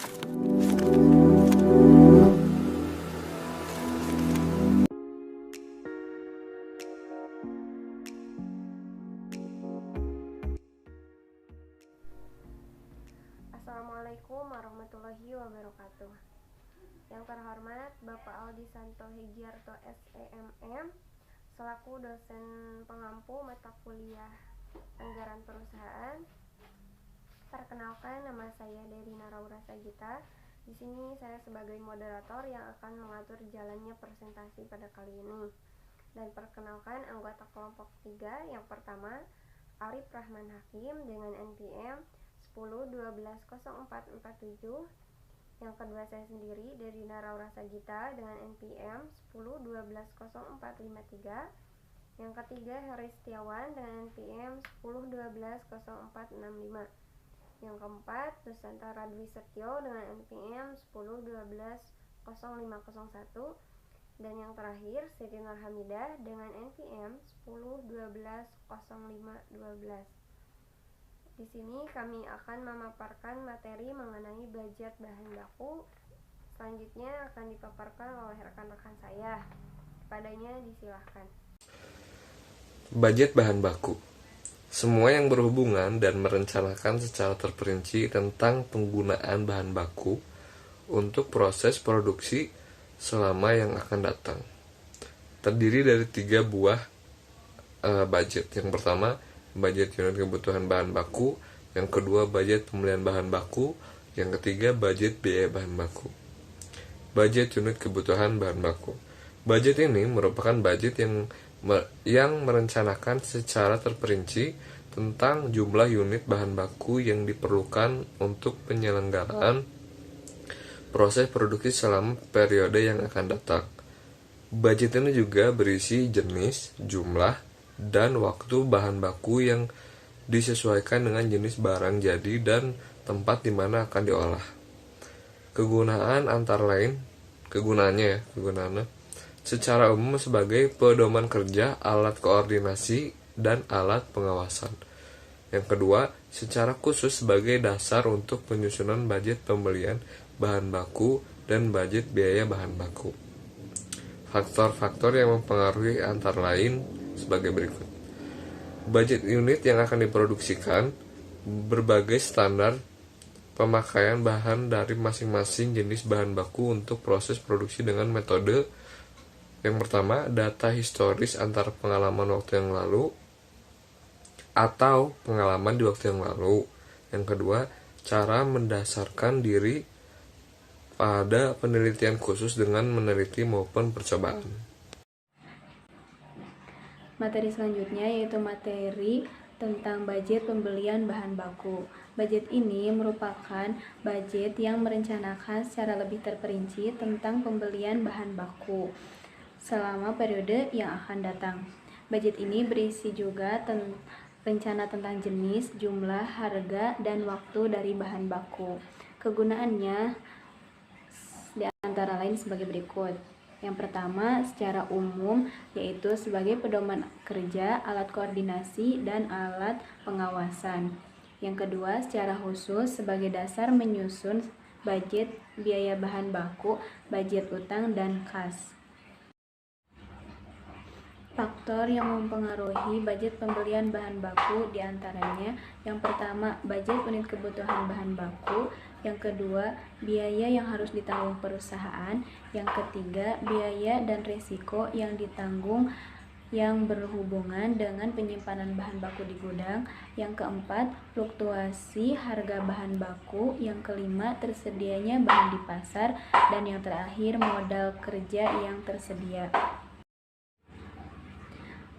Assalamualaikum warahmatullahi wabarakatuh. Yang terhormat Bapak Aldi Santo Hegiarto SEMM selaku dosen pengampu mata kuliah Anggaran Perusahaan. Perkenalkan, nama saya Derina Raura Sagita. Di sini saya sebagai moderator yang akan mengatur jalannya presentasi pada kali ini. Dan perkenalkan anggota kelompok 3. Yang pertama, Arif Rahman Hakim dengan NPM 10-12-0447. Yang kedua, saya sendiri Derina Raura Sagita dengan NPM 10-12-0453. Yang ketiga, Heri Setiawan dengan NPM 10-12-0465. Yang keempat, Nusantara Dwi Setio dengan NPM 10-12-0501. Dan yang terakhir, Siti Nur Hamidah dengan NPM 10-12-0512. Di sini kami akan memaparkan materi mengenai budget bahan baku. Selanjutnya akan dipaparkan oleh rekan-rekan saya. Kepadanya disilahkan. Budget bahan baku. Semua yang berhubungan dan merencanakan secara terperinci tentang penggunaan bahan baku untuk proses produksi selama yang akan datang. Terdiri dari 3 buah budget. Yang pertama, budget unit kebutuhan bahan baku. Yang kedua, budget pembelian bahan baku. Yang ketiga, budget biaya bahan baku. Budget unit kebutuhan bahan baku. Budget ini merupakan budget yang merencanakan secara terperinci tentang jumlah unit bahan baku yang diperlukan untuk penyelenggaraan proses produksi selama periode yang akan datang. Budget ini juga berisi jenis, jumlah, dan waktu bahan baku yang disesuaikan dengan jenis barang jadi dan tempat di mana akan diolah. Kegunaannya secara umum sebagai pedoman kerja, alat koordinasi, dan alat pengawasan. Yang kedua, secara khusus sebagai dasar untuk penyusunan budget pembelian bahan baku dan budget biaya bahan baku. Faktor-faktor yang mempengaruhi antara lain sebagai berikut. Budget unit yang akan diproduksikan, berbagai standar pemakaian bahan dari masing-masing jenis bahan baku untuk proses produksi dengan metode. Yang pertama, data historis antar pengalaman waktu yang lalu atau pengalaman di waktu yang lalu. Yang kedua, cara mendasarkan diri pada penelitian khusus dengan meneliti maupun percobaan. Materi selanjutnya yaitu materi tentang budget pembelian bahan baku. Budget ini merupakan budget yang merencanakan secara lebih terperinci tentang pembelian bahan baku selama periode yang akan datang. Budget ini berisi juga rencana tentang jenis, jumlah, harga, dan waktu dari bahan baku. Kegunaannya di antara lain sebagai berikut. Yang pertama, secara umum, yaitu sebagai pedoman kerja, alat koordinasi, dan alat pengawasan. Yang kedua, secara khusus sebagai dasar menyusun budget biaya bahan baku, budget utang, dan kas. Faktor yang mempengaruhi budget pembelian bahan baku diantaranya, yang pertama, budget unit kebutuhan bahan baku. Yang kedua, biaya yang harus ditanggung perusahaan. Yang ketiga, biaya dan risiko yang ditanggung yang berhubungan dengan penyimpanan bahan baku di gudang. Yang keempat, fluktuasi harga bahan baku. Yang kelima, tersedianya bahan di pasar. Dan yang terakhir, modal kerja yang tersedia.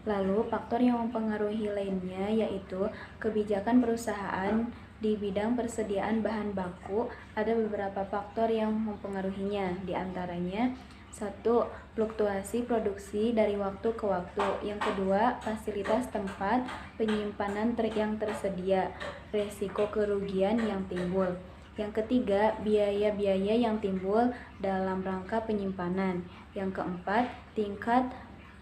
Lalu, faktor yang mempengaruhi lainnya yaitu kebijakan perusahaan di bidang persediaan bahan baku. Ada beberapa faktor yang mempengaruhinya, di antaranya 1. Fluktuasi produksi dari waktu ke waktu. Yang kedua, fasilitas tempat penyimpanan yang tersedia, resiko kerugian yang timbul. Yang ketiga, biaya-biaya yang timbul dalam rangka penyimpanan. Yang keempat, tingkat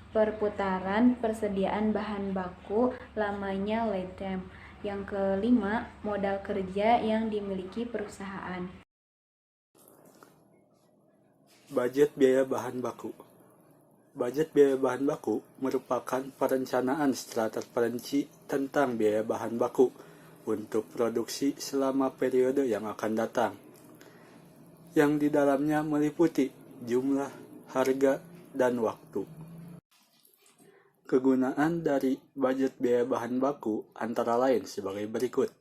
perputaran persediaan bahan baku, lamanya lead time. Yang kelima, modal kerja yang dimiliki perusahaan. Budget biaya bahan baku. Budget biaya bahan baku merupakan perencanaan secara terperinci tentang biaya bahan baku untuk produksi selama periode yang akan datang, yang di dalamnya meliputi jumlah, harga, dan waktu. Kegunaan dari budget biaya bahan baku antara lain sebagai berikut.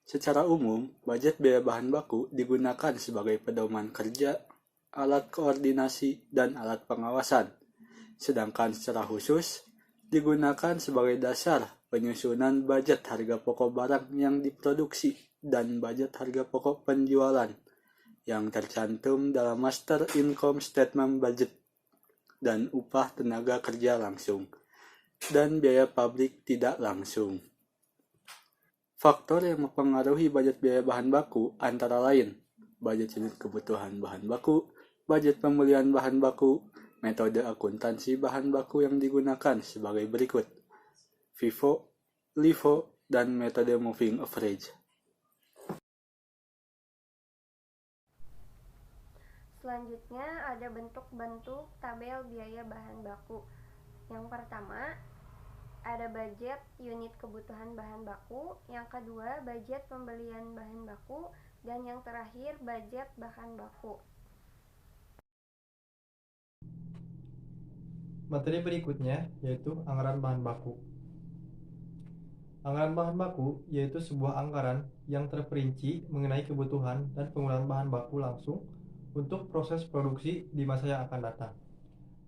Secara umum, budget biaya bahan baku digunakan sebagai pedoman kerja, alat koordinasi, dan alat pengawasan. Sedangkan secara khusus, digunakan sebagai dasar penyusunan budget harga pokok barang yang diproduksi dan budget harga pokok penjualan yang tercantum dalam Master Income Statement Budget dan upah tenaga kerja langsung dan biaya pabrik tidak langsung. Faktor yang mempengaruhi budget biaya bahan baku antara lain budget unit kebutuhan bahan baku, budget pembelian bahan baku, metode akuntansi bahan baku yang digunakan sebagai berikut: FIFO, LIFO, dan metode moving average. Selanjutnya ada bentuk-bentuk tabel biaya bahan baku. Yang pertama, ada budget unit kebutuhan bahan baku, yang kedua budget pembelian bahan baku, dan yang terakhir budget bahan baku. Materi berikutnya yaitu anggaran bahan baku. Anggaran bahan baku yaitu sebuah anggaran yang terperinci mengenai kebutuhan dan penggunaan bahan baku langsung untuk proses produksi di masa yang akan datang.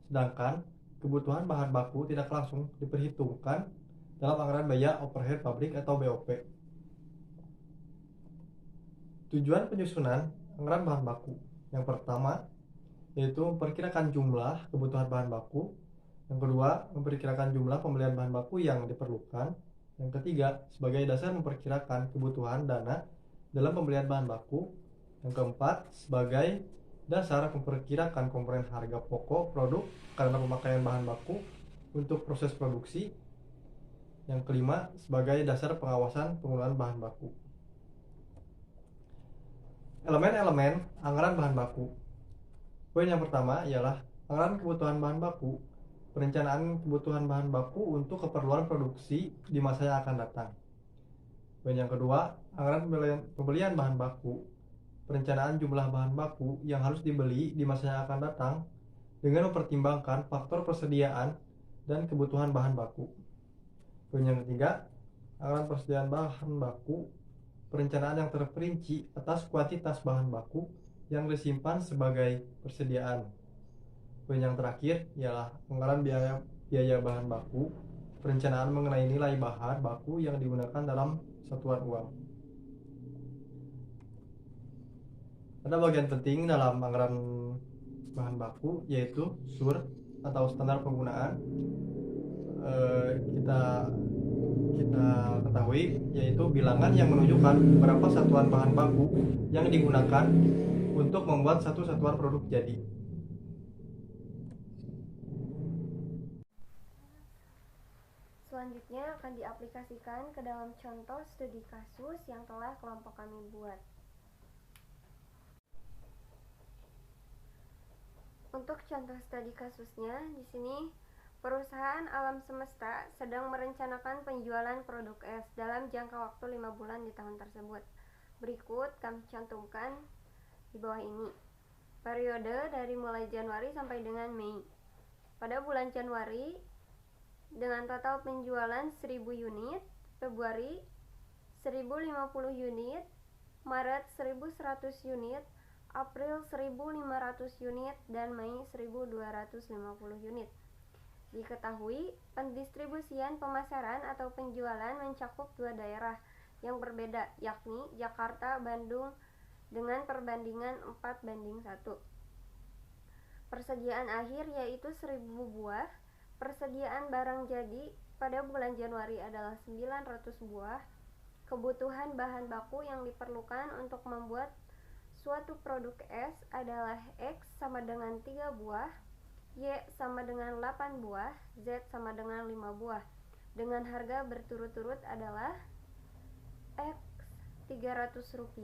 Sedangkan kebutuhan bahan baku tidak langsung diperhitungkan dalam anggaran biaya overhead pabrik atau BOP. Tujuan penyusunan anggaran bahan baku. Yang pertama yaitu memperkirakan jumlah kebutuhan bahan baku. Yang kedua, memperkirakan jumlah pembelian bahan baku yang diperlukan. Yang ketiga, sebagai dasar memperkirakan kebutuhan dana dalam pembelian bahan baku. Yang keempat, sebagai dasar memperkirakan komponen harga pokok produk karena pemakaian bahan baku untuk proses produksi. Yang kelima, sebagai dasar pengawasan penggunaan bahan baku. Elemen-elemen anggaran bahan baku. Poin yang pertama ialah anggaran kebutuhan bahan baku. Perencanaan kebutuhan bahan baku untuk keperluan produksi di masa yang akan datang. Poin yang kedua, anggaran pembelian bahan baku. Perencanaan jumlah bahan baku yang harus dibeli di masa yang akan datang dengan mempertimbangkan faktor persediaan dan kebutuhan bahan baku. Poin yang ketiga, anggaran persediaan bahan baku. Perencanaan yang terperinci atas kuantitas bahan baku yang disimpan sebagai persediaan. Poin yang terakhir ialah anggaran biaya bahan baku, perencanaan mengenai nilai bahan baku yang digunakan dalam satuan uang. Ada bagian penting dalam anggaran bahan baku yaitu SUR atau standar penggunaan. Kita ketahui yaitu bilangan yang menunjukkan berapa satuan bahan baku yang digunakan untuk membuat satu satuan produk jadi. Selanjutnya akan diaplikasikan ke dalam contoh studi kasus yang telah kelompok kami buat. Untuk contoh studi kasusnya, di sini perusahaan Alam Semesta sedang merencanakan penjualan produk es dalam jangka waktu 5 bulan di tahun tersebut. Berikut kami cantumkan di bawah ini. Periode dari mulai Januari sampai dengan Mei. Pada bulan Januari dengan total penjualan 1000 unit, Februari 1050 unit, Maret 1100 unit, April 1500 unit, dan Mei 1250 unit. Diketahui, pendistribusian pemasaran atau penjualan mencakup 2 daerah yang berbeda, yakni Jakarta, Bandung, dengan perbandingan 4:1. Persediaan akhir yaitu 1000 buah. Persediaan barang jadi pada bulan Januari adalah 900 buah. Kebutuhan bahan baku yang diperlukan untuk membuat suatu produk es adalah X sama dengan 3 buah, Y sama dengan 8 buah, Z sama dengan 5 buah. Dengan harga berturut-turut adalah X Rp300,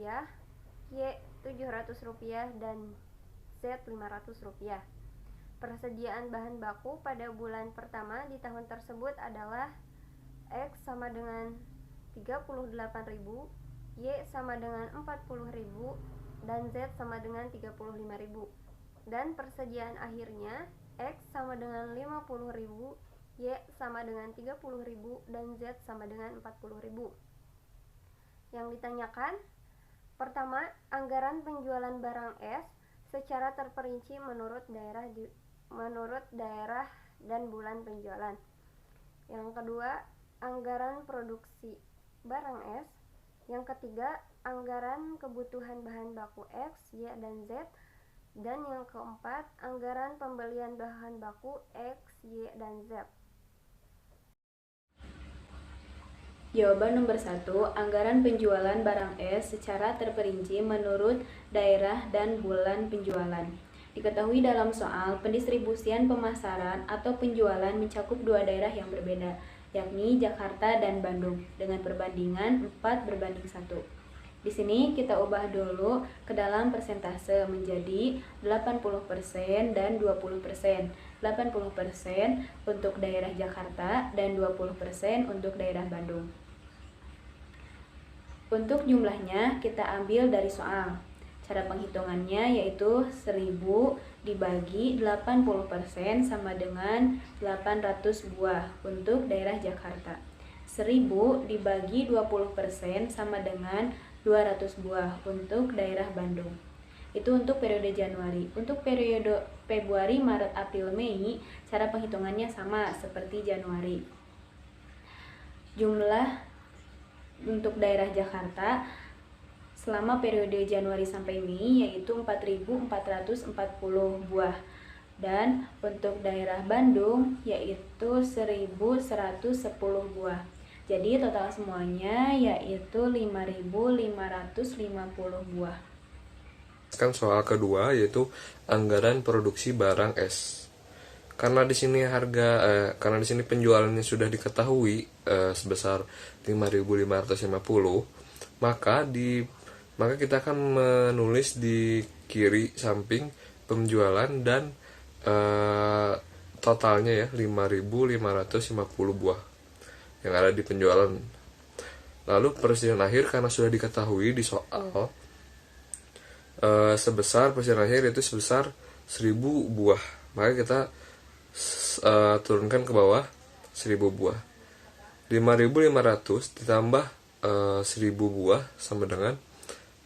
Y Rp700, dan Z Z Rp500. Persediaan bahan baku pada bulan pertama di tahun tersebut adalah X sama dengan 38.000, Y sama dengan 40.000, dan Z sama dengan 35.000. Dan persediaan akhirnya X sama dengan 50.000, Y sama dengan 30.000, dan Z sama dengan 40.000. Yang ditanyakan, pertama, anggaran penjualan barang S secara terperinci menurut daerah dan bulan penjualan. Yang kedua, anggaran produksi barang S. Yang ketiga, anggaran kebutuhan bahan baku X, Y, dan Z. Dan yang keempat, anggaran pembelian bahan baku X, Y, dan Z. Jawaban nomor 1, anggaran penjualan barang S secara terperinci menurut daerah dan bulan penjualan. Diketahui dalam soal, pendistribusian pemasaran atau penjualan mencakup dua daerah yang berbeda, yakni Jakarta dan Bandung, dengan perbandingan 4:1. Di sini kita ubah dulu ke dalam persentase menjadi 80% dan 20%. 80% untuk daerah Jakarta dan 20% untuk daerah Bandung. Untuk jumlahnya kita ambil dari soal. Cara penghitungannya yaitu 1000 dibagi 80% sama dengan 800 buah untuk daerah Jakarta. 1000 dibagi 20% sama dengan 200 buah untuk daerah Bandung. Itu untuk periode Januari. Untuk periode Februari, Maret, April, Mei, cara penghitungannya sama seperti Januari. Jumlah untuk daerah Jakarta selama periode Januari sampai Mei yaitu 4.440 buah, dan untuk daerah Bandung yaitu 1.110 buah. Jadi total semuanya yaitu 5.550 buah. Soal kedua yaitu anggaran produksi barang S. Karena di sini penjualannya sudah diketahui sebesar 5.550, maka kita akan menulis di kiri samping penjualan dan totalnya ya 5.550 buah yang ada di penjualan. Lalu persediaan akhir karena sudah diketahui di soal persediaan akhir itu sebesar 1.000 buah, maka kita turunkan ke bawah 1.000 buah. 5.500 ditambah 1.000 buah sama dengan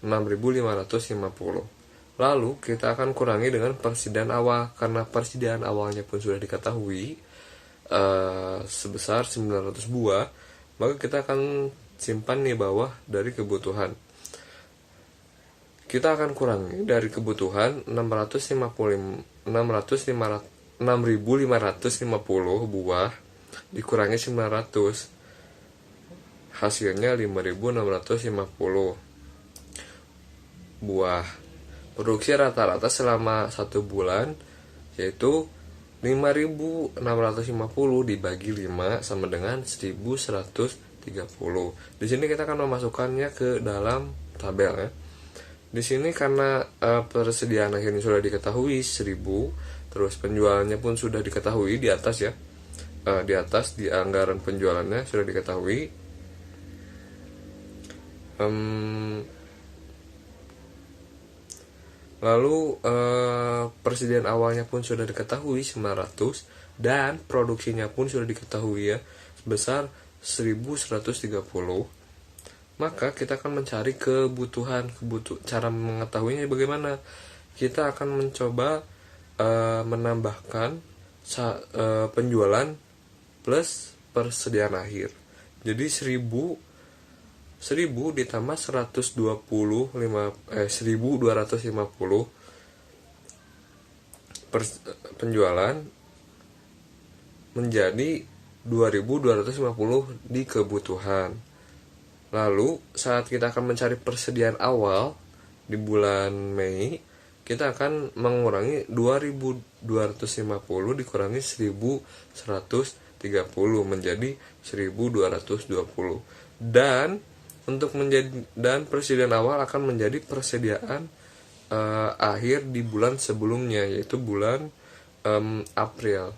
6.550. Lalu kita akan kurangi dengan persediaan awal, karena persediaan awalnya pun sudah diketahui sebesar 900 buah, maka kita akan simpan di bawah dari kebutuhan. Kita akan kurangi dari kebutuhan 6.550 buah dikurangi 900, hasilnya 5.650 buah. Produksi rata-rata selama 1 bulan yaitu 5.650 dibagi 5 sama dengan 1.130. Di sini kita akan memasukkannya ke dalam tabel ya. Di sini karena persediaan akhirnya sudah diketahui 1.000, terus penjualannya pun sudah diketahui di atas ya. Di atas di anggaran penjualannya sudah diketahui. Lalu persediaan awalnya pun sudah diketahui 900 dan produksinya pun sudah diketahui ya sebesar 1.130. Maka kita akan mencari kebutuhan. Cara mengetahuinya bagaimana? Kita akan mencoba menambahkan penjualan plus persediaan akhir. Jadi 1.000 ditambah 1.250 penjualan menjadi 2.250 di kebutuhan. Lalu saat kita akan mencari persediaan awal di bulan Mei, kita akan mengurangi 2.250 dikurangi 1.130 menjadi 1.220. Dan persediaan awal akan menjadi persediaan akhir di bulan sebelumnya, yaitu bulan April.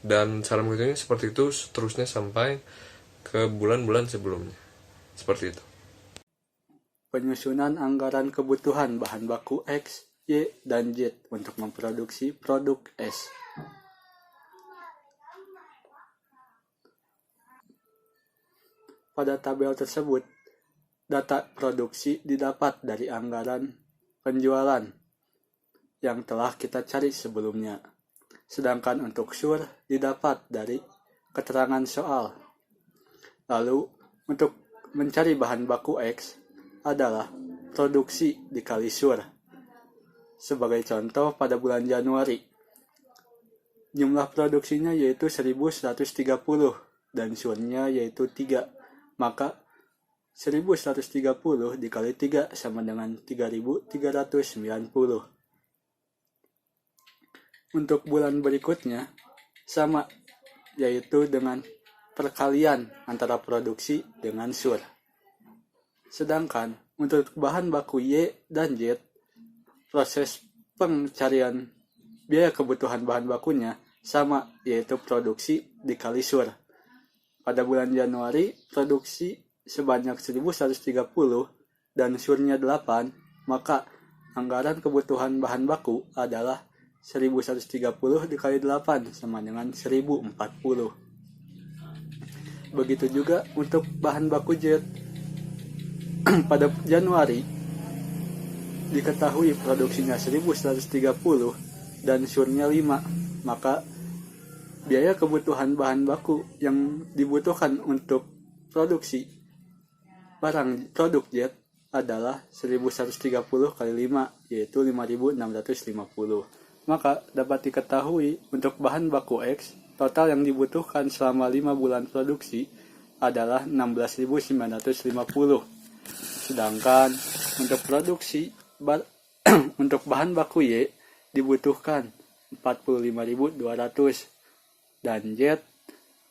Dan cara menghitungnya seperti itu seterusnya sampai ke bulan-bulan sebelumnya. Seperti itu. Penyusunan anggaran kebutuhan bahan baku X, Y, dan Z untuk memproduksi produk S. Pada tabel tersebut, data produksi didapat dari anggaran penjualan yang telah kita cari sebelumnya. Sedangkan untuk SUR didapat dari keterangan soal. Lalu, untuk mencari bahan baku X adalah produksi dikali SUR. Sebagai contoh, pada bulan Januari, jumlah produksinya yaitu 1130 dan SUR-nya yaitu 3. Maka 1130 dikali 3 sama dengan 3390. Untuk bulan berikutnya sama, yaitu dengan perkalian antara produksi dengan SUR. Sedangkan untuk bahan baku Y dan Z, proses pencarian biaya kebutuhan bahan bakunya sama, yaitu produksi dikali SUR. Pada bulan Januari, produksi sebanyak 1130 dan SUR-nya 8, maka anggaran kebutuhan bahan baku adalah 1130 dikali 8 sama dengan 1040. Begitu juga untuk bahan baku Z. Pada Januari, diketahui produksinya 1130 dan SUR-nya 5, maka biaya kebutuhan bahan baku yang dibutuhkan untuk produksi barang produk Z adalah 1130 kali 5, yaitu 5650. Maka dapat diketahui untuk bahan baku X, total yang dibutuhkan selama 5 bulan produksi adalah 16.950. Sedangkan untuk produksi untuk bahan baku Y dibutuhkan 45.200 dan Z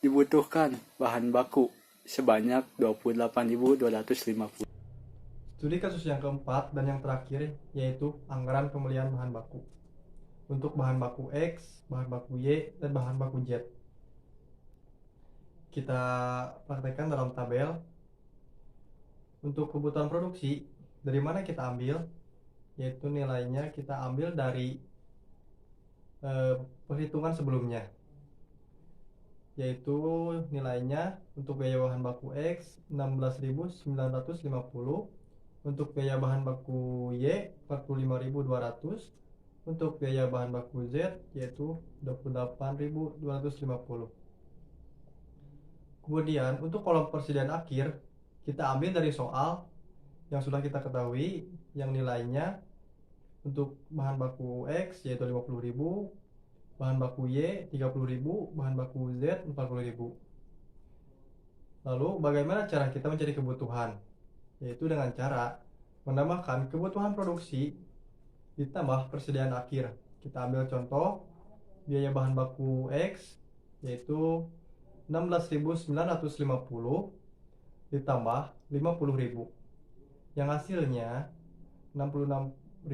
dibutuhkan bahan baku sebanyak 28.250. Studi kasus yang keempat dan yang terakhir yaitu anggaran pembelian bahan baku untuk bahan baku X, bahan baku Y, dan bahan baku Z. Kita praktekkan dalam tabel. Untuk kebutuhan produksi, dari mana kita ambil? Yaitu nilainya kita ambil dari perhitungan sebelumnya, yaitu nilainya untuk biaya bahan baku X 16.950, untuk biaya bahan baku Y 45.200, untuk biaya bahan baku Z yaitu 28.250. Kemudian untuk kolom persediaan akhir kita ambil dari soal yang sudah kita ketahui, yang nilainya untuk bahan baku X yaitu 50.000, bahan baku Y 30.000, bahan baku Z 40.000. Lalu bagaimana cara kita mencari kebutuhan? Yaitu dengan cara menambahkan kebutuhan produksi ditambah persediaan akhir. Kita ambil contoh biaya bahan baku X yaitu 16.950 ditambah 50.000, yang hasilnya 66.950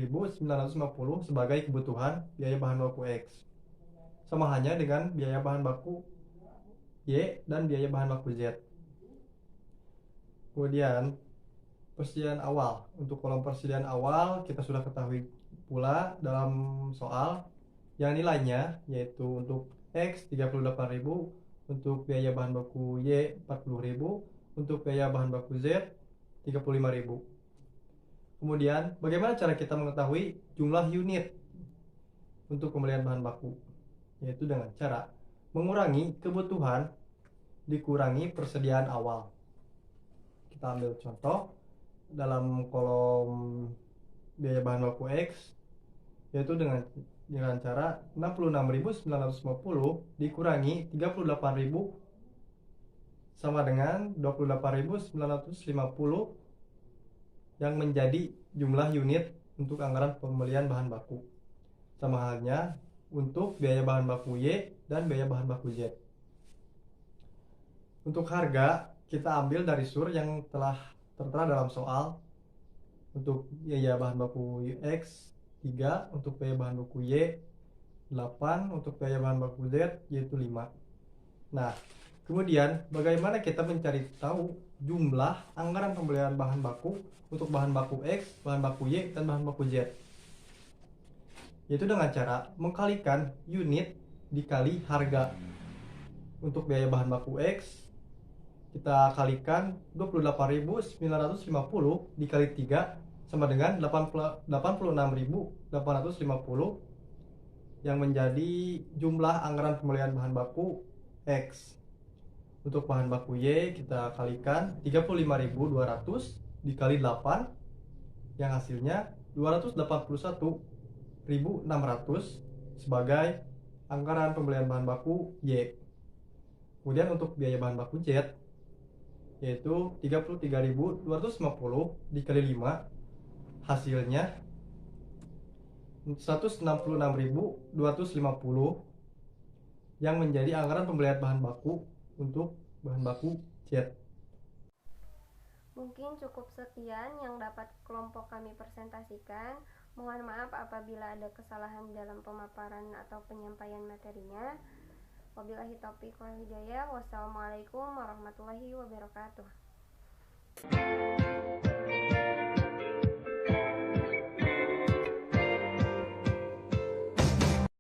sebagai kebutuhan biaya bahan baku X. Sama halnya dengan biaya bahan baku Y dan biaya bahan baku Z. Kemudian persediaan awal. Untuk kolom persediaan awal kita sudah ketahui pula dalam soal yang nilainya yaitu untuk X 38.000, untuk biaya bahan baku Y 40.000, untuk biaya bahan baku Z 35.000. Kemudian bagaimana cara kita mengetahui jumlah unit untuk pembelian bahan baku? Yaitu dengan cara mengurangi kebutuhan dikurangi persediaan awal. Kita ambil contoh dalam kolom biaya bahan baku X, yaitu dengan cara 66.950 dikurangi 38.000 sama dengan 28.950 yang menjadi jumlah unit untuk anggaran pembelian bahan baku. Sama halnya untuk biaya bahan baku Y dan biaya bahan baku Z. Untuk harga kita ambil dari SUR yang telah tertera dalam soal. Untuk biaya bahan baku X 3 untuk biaya bahan baku Y, 8 untuk biaya bahan baku Z, yaitu 5. Nah, kemudian bagaimana kita mencari tahu jumlah anggaran pembelian bahan baku untuk bahan baku X, bahan baku Y, dan bahan baku Z? Yaitu dengan cara mengkalikan unit dikali harga. Untuk biaya bahan baku X, kita kalikan 28.950 dikali 3 sama dengan 86.850 yang menjadi jumlah anggaran pembelian bahan baku X. Untuk bahan baku Y kita kalikan 35.200 dikali 8 yang hasilnya 281.600 sebagai anggaran pembelian bahan baku Y. Kemudian untuk biaya bahan baku Z yaitu 33.250 dikali 5 hasilnya 166.250 yang menjadi anggaran pembelian bahan baku untuk bahan baku Z. Mungkin cukup sekian yang dapat kelompok kami presentasikan. Mohon maaf apabila ada kesalahan dalam pemaparan atau penyampaian materinya. Wabillahi taufiq wal hidayah. Wassalamualaikum warahmatullahi wabarakatuh.